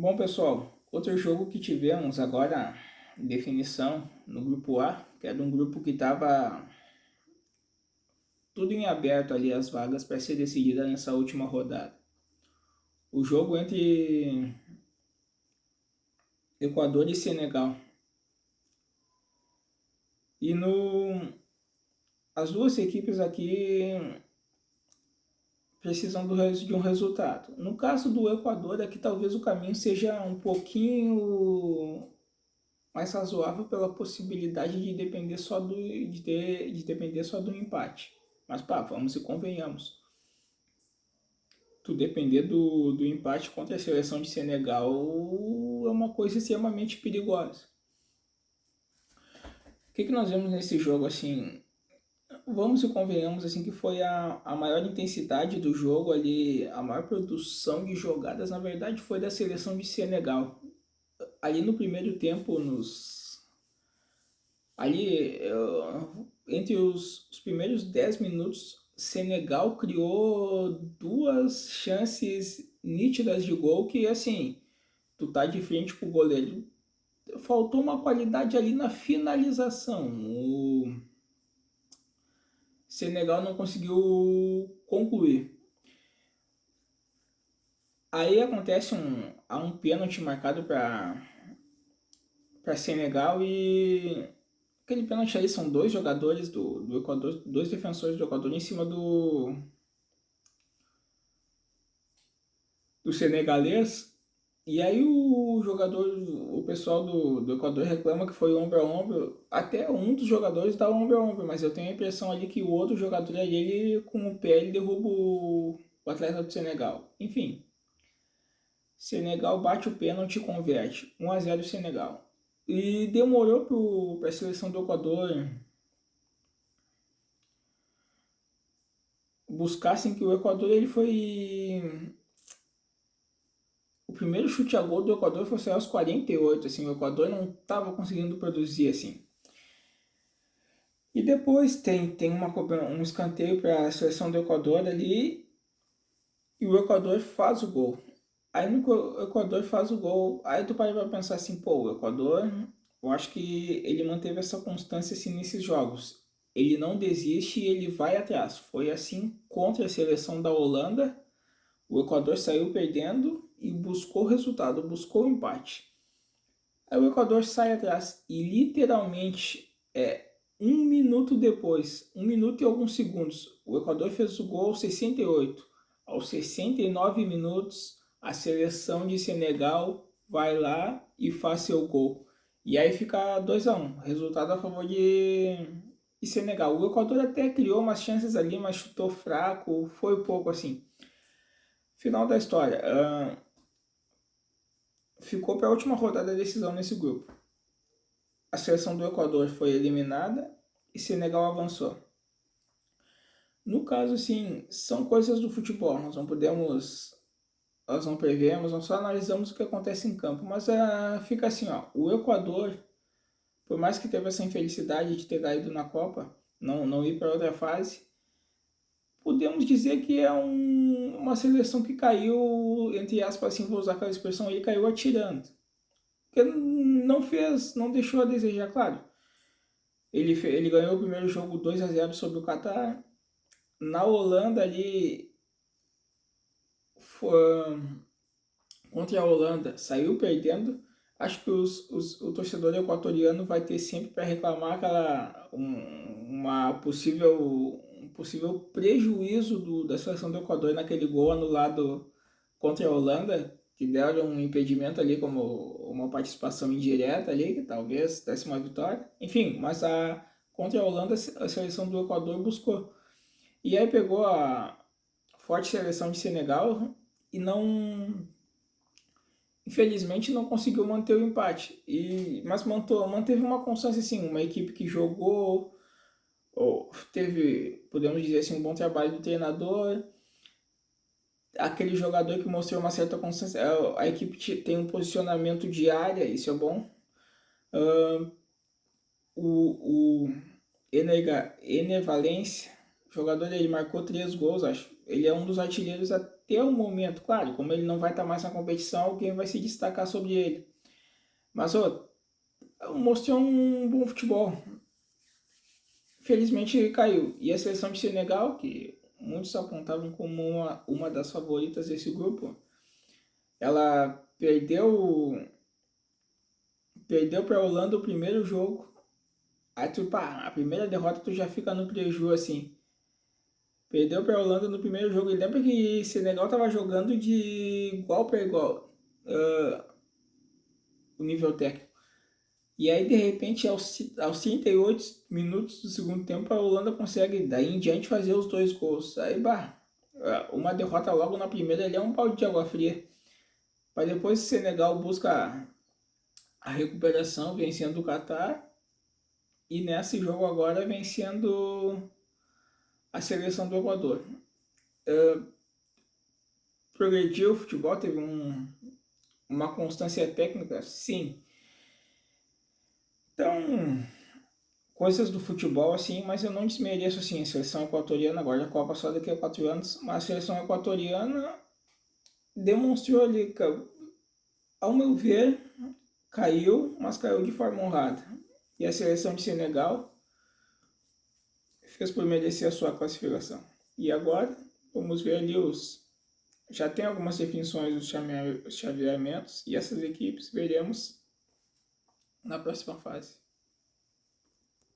Bom, pessoal, outro jogo que tivemos agora em definição no grupo A, que é de um grupo que estava tudo em aberto ali, as vagas para ser decidida nessa última rodada. O jogo entre Equador e Senegal. E no as duas equipes aqui precisam de um resultado. No caso do Equador, é que talvez o caminho seja um pouquinho mais razoável pela possibilidade de depender só de depender só do empate. Mas pá, vamos e convenhamos. Tu depender do empate contra a seleção de Senegal é uma coisa extremamente perigosa. O que nós vemos nesse jogo assim? Vamos e convenhamos assim que foi a maior intensidade do jogo ali, a maior produção de jogadas, na verdade, foi da seleção de Senegal. Ali no primeiro tempo, entre os primeiros 10 minutos, Senegal criou duas chances nítidas de gol que, assim, tu tá de frente pro goleiro. Faltou uma qualidade ali na finalização. O Senegal não conseguiu concluir. Aí acontece há um pênalti marcado para Senegal e aquele pênalti aí são dois jogadores do Equador, dois defensores do Equador em cima do senegalês. E aí o pessoal do Equador reclama que foi ombro a ombro. Até um dos jogadores dá ombro a ombro, mas eu tenho a impressão ali que o outro jogador ali, ele, com o pé, ele derruba o atleta do Senegal. Enfim, Senegal bate o pênalti e converte. 1-0 Senegal. E demorou para a seleção do Equador buscar assim que o Equador ele foi o primeiro chute a gol do Equador foi aos 48, assim, o Equador não estava conseguindo produzir assim. E depois tem um escanteio para a seleção do Equador ali e o Equador faz o gol. Aí no que o Equador faz o gol, aí tu para pensar assim, pô, o Equador, eu acho que ele manteve essa constância assim nesses jogos. Ele não desiste e ele vai atrás. Foi assim contra a seleção da Holanda. O Equador saiu perdendo e buscou o resultado, buscou o empate. Aí o Equador sai atrás e literalmente 1 minuto depois, 1 minuto e alguns segundos, o Equador fez o gol aos 68. Aos 69 minutos, a seleção de Senegal vai lá e faz seu gol. E aí fica 2-1, resultado a favor de Senegal. O Equador até criou umas chances ali, mas chutou fraco, foi pouco assim. Final da história. Ficou para a última rodada da decisão nesse grupo. A seleção do Equador foi eliminada e Senegal avançou. No caso, sim, são coisas do futebol. Nós não prevemos, nós só analisamos o que acontece em campo. Mas fica assim, ó, o Equador, por mais que teve essa infelicidade de ter caído na Copa, não ir para outra fase, podemos dizer que é uma seleção que caiu, entre aspas, assim, vou usar aquela expressão, ele caiu atirando. Porque não deixou a desejar, claro. Ele ganhou o primeiro jogo 2-0 sobre o Catar. Na Holanda ali foi, contra a Holanda saiu perdendo. Acho que o torcedor equatoriano vai ter sempre para reclamar um possível prejuízo da seleção do Equador naquele gol anulado contra a Holanda, que deram um impedimento ali como uma participação indireta ali, que talvez desse uma vitória. Enfim, mas contra a Holanda a seleção do Equador buscou. E aí pegou a forte seleção de Senegal e infelizmente não conseguiu manter o empate. Mas manteve uma constância assim, uma equipe que jogou, teve, podemos dizer assim, um bom trabalho do treinador, aquele jogador que mostrou uma certa constância. A equipe tem um posicionamento de área, isso é bom. O Ener Valencia, o jogador ele marcou 3 gols, acho. Ele é um dos artilheiros ter um momento, claro, como ele não vai estar mais na competição, alguém vai se destacar sobre ele. Mas mostrou um bom futebol. Felizmente ele caiu. E a seleção de Senegal, que muitos apontavam como uma das favoritas desse grupo, ela perdeu para a Holanda o primeiro jogo. Aí tu, pá, a primeira derrota tu já fica no preju assim. Perdeu para a Holanda no primeiro jogo. E lembra que Senegal tava jogando de igual para igual, o nível técnico. E aí, de repente, aos 38 minutos do segundo tempo, a Holanda consegue, daí em diante, fazer os 2 gols. Aí, bah, uma derrota logo na primeira, ele é um balde de água fria. Mas depois o Senegal busca a recuperação, vencendo o Catar. E nesse jogo agora, vencendo a seleção do Equador. Progrediu o futebol, teve uma constância técnica, sim. Então, coisas do futebol, assim, mas eu não desmereço, assim, a seleção equatoriana, agora a Copa só daqui a 4 anos, mas a seleção equatoriana demonstrou ali, ao meu ver, caiu, mas caiu de forma honrada. E a seleção de Senegal fez por merecer a sua classificação. E agora, vamos ver ali já tem algumas definições dos chaveamentos, e essas equipes veremos na próxima fase.